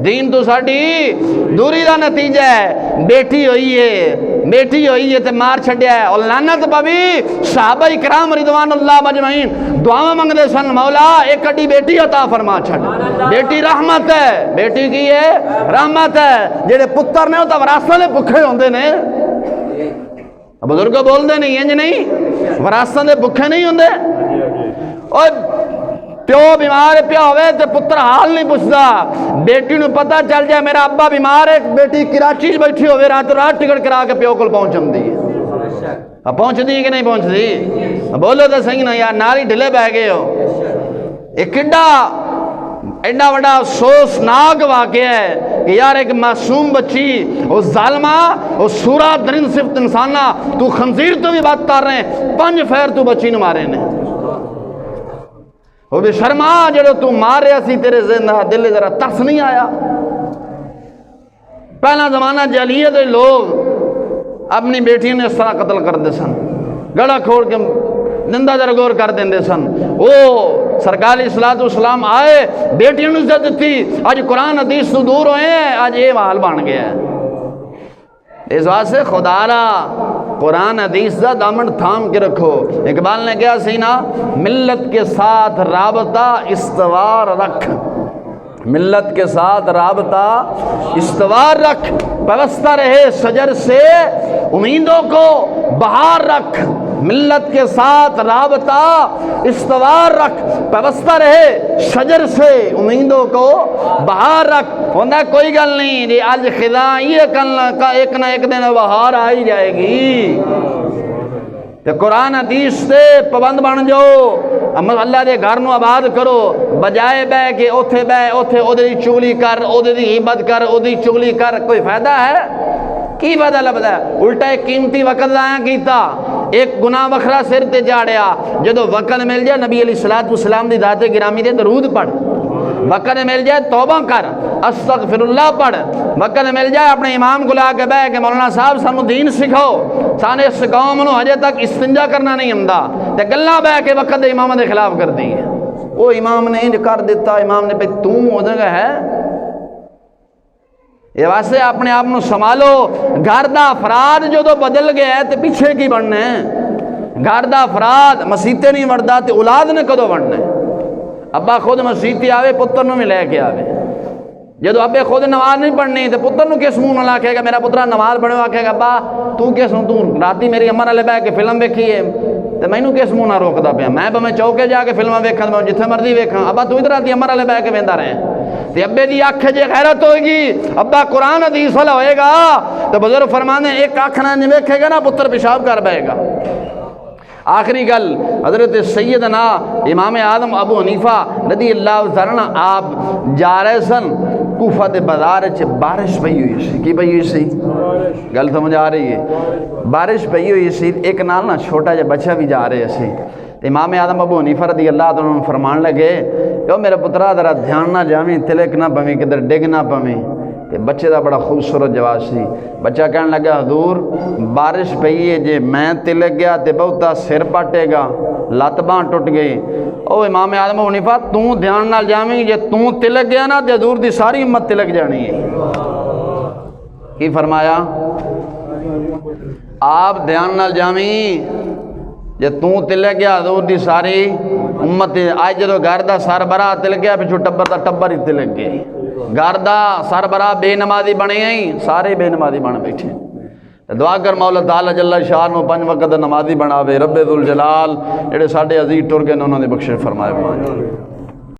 دین تو ساڈی دوری دا نتیجہ ہے۔ بیٹی ہوئی ہے تے مار چھڈیا ہے، اور لعنت پوی صحابہ کرام رضوان اللہ مجمعین دعا منگدے سن، مولا ایک کڈی بیٹی عطا فرما چھڈ۔ بیٹی رحمت ہے، بیٹی کی ہے رحمت ہے۔ جڑے پتر نے وہ تو وراثت دے بھکھے ہوندے نے، بزرگ بول دے نہیں انج نہیں، وراثت دے بھکھے نہیں ہوندے۔ اور پیو بیمار پیا ہوئے تے پتر حال نہیں پوچھدا، بیٹی نو پتہ چل جائے میرا ابا بیمار ہے، بیٹی کراچی بیٹھی ہوئے رات ٹکٹ کرا کے پیو کول پہنچن دی ہے۔ پہنچ دی کہ نہیں پہنچ دی؟ بولو تو صحیح نا یار، ناری ڈھلے بہ گئے ہو۔ ایک ایڈا بڑا افسوسناک واقعہ ہے کہ یار ایک معصوم بچی، وہ ظالمہ، وہ سورا درند صفت انسانہ، تو خنزیر تو بھی بات کر رہے ہیں، 5 پھیر تو بچی نو مارے نے۔ وہ بھی شرما جڑو تو مار رہا سی، تیرے ذہن دل ذرا ترس نہیں آیا؟ پہلا زمانہ جہلیت دے لوگ اپنی بیٹیوں نے اس طرح قتل کر دے سن، گڑا کھوڑ کے نندا درگور کر دیں دے سن۔ وہ سرکار صلی والسلام آئے، بیٹیوں نے عزت دیتی، آج قرآن حدیث تو دور ہوئے ہیں، آج یہ حال بن گیا ہے۔ اس واسطے خدا را قرآن حدیث دا دامن تھام کے رکھو۔ اقبال نے کہا سی نا، ملت کے ساتھ رابطہ استوار رکھ، ملت کے ساتھ رابطہ استوار رکھ، پیوستہ رہے شجر سے امیدوں کو بہار رکھ۔ ملت کے ساتھ رابطہ استوار رکھ، پیوستہ رہے شجر سے امیدوں کو بہار رکھ۔ ہوندہ کوئی گل نہیں جی، آج خدا یہ ایک نہ ایک دن بہار آئی جائے گی۔ تے قرآن حدیث سے پابند بن جاؤ، اللہ دے گھر نو آباد کرو، بجائے بہ کے اوتھے او دی چگلی کر، او دی غیبت کر، او دی چگلی کر، کوئی فائدہ ہے؟ کی فائدہ لبدا ہے؟ الٹا ایک قیمتی وقت ضائع کیتا، ایک گناہ وکھرا سر تے جاڑیا۔ جدو وقت مل جائے نبی علیہ السلام دی ذات گرامی دے درود پڑھ، وقت مل جائے توبہ کر، استغفر اللہ پڑھ، وقت مل جائے اپنے امام کو لا کے بہ کے مولانا صاحب سانو دین سکھاؤ، سانے اس قوم نو ہجے تک استنجا کرنا نہیں آندا، تے گلاں بہ کے وقت دے امام دے خلاف کر دی ہے۔ وہ امام نے انج کر دیتا، امام نے پہ او جگہ ہے۔ یہ واسطے اپنے آپ نو سنبھالو۔ گھر دا افراد جو تو بدل گیا ہے تے پیچھے کی بننا ہے؟ گھر دا افراد مسیتے نہیں مردا تے اولاد نے کدو بننا ہے؟ ابا خود مسیتی آوے پتر نو بھی لے کے آوے، جدو ابے خود نماز نہیں پڑھنی تے پتر نو کس منہ نال آکھے گا میرا پترا نماز پڑھو، آکھے گا ابا تو کس تو راتی میری اماں نال بیٹھ کے فلم ویکھی ہے تے مینوں کس منہ نال روکدا پیا؟ میں بھویں چوکے جا کے فلماں ویکھاں، میں جتھے مرضی ویکھاں، ابا تو ادھر راتی اماں نال بیٹھ کے ویندا رہے تے ابے دی اکھ جے غیرت ہوئے گی، ابا قرآن حدیث والا ہوئے گا تو بزرگ فرمانے ایک اکھ نہ ویکھے گا نا پتر پیشاب کر بیٹھے گا۔ آخری گل، حضرت سیدنا امام اعظم ابو حنیفہ رضی اللہ عنہ آپ جا رہے سن کوفہ دے بازار چ، بارش پئی ہوئی سی۔ کی پئی ہوئی سی؟ گل سمجھ آ رہی ہے؟ بارش پئی ہوئی سی، ایک نال نا چھوٹا جا بچہ بھی جا رہے سی۔ امام اعظم ابو حنیفہ رضی اللہ عنہ فرمان لگے کہ میرے پترا ذرا دھیان نہ جاویں، تلک نہ پویں، کدھر ڈگ نہ پویں۔ تے بچے دا بڑا خوبصورت جواب سی۔ بچہ کہنے لگا حضور بارش پئی ہے، جے میں تلک گیا تے بہتا سر پٹے گا، لت باں ٹوٹ گئی۔ او امام اعظم ابو حنیفہ تو دھیان نال جاویں، جے تو تلک گیا نا تے حضور دی ساری امت تلک جانی ہے۔ کی فرمایا؟ آپ دھیان نال جاویں، جے تو تلک گیا حضور دی ساری امت۔ آج جدو گھر دا سربراہ تلک گیا پچھو ٹبر دا ٹبر ہی تلک گئے، گھر دا سربراہ بے نمازی بنے ہیں، سارے بے نمازی بن بیٹھے۔ دعا کر مولا تعالی جل شاہ نو 5 وقت نمازی بناوے، رب ذوالجلال جڑے ساڈے عزیز ٹر گئے انہاں دی بخشش فرمائے۔